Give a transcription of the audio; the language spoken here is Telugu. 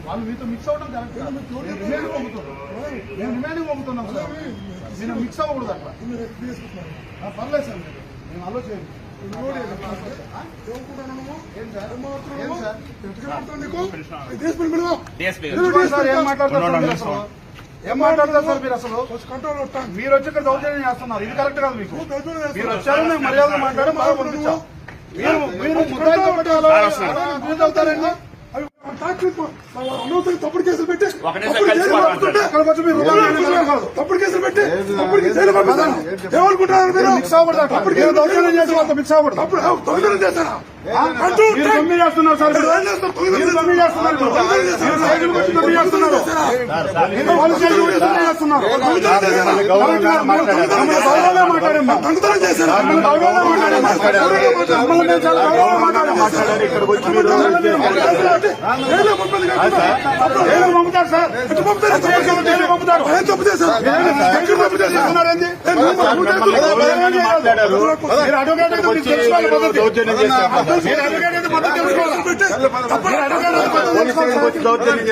వాళ్ళు మీతో మిక్స్ అవ్వడం కరెక్ట్. రిమైండింగ్ పంపుతున్నాం, మేము రిమైండింగ్ పంపుతున్నాం సార్. మీరు మిక్స్ అవ్వకూడదు అట్లా. పర్లేదు సార్, నేను ఆలో చేయండి. ఏం మాట్లాడతారు సార్ మీరు? అసలు మీరు వచ్చి ఇక్కడ దౌర్జన్యం చేస్తున్నారు, ఇది కరెక్ట్ కాదు. మీకు మీరు వచ్చారు, మేము మర్యాద మాట్లాడడం బాగా పంపించాం. మీరు అవుతారండి. తప్పుడు కేసులు పెట్టి తప్పుడు కేసులు పెట్టి ఏమనుకుంటున్నారు మీరు? మిక్స్ అవ్వకూడదు, తప్పుడు కేసులు దౌర్జన్యం చేసి వాళ్ళతో మిక్స్ అవ్వకూడదు. తప్పుడు దౌర్జన్యం చేస్తారా? తొమ్మిది చేస్తున్నారు సార్, తొమ్మిది చేస్తున్నారు, పంపుతారు సార్. దౌర్జన్యం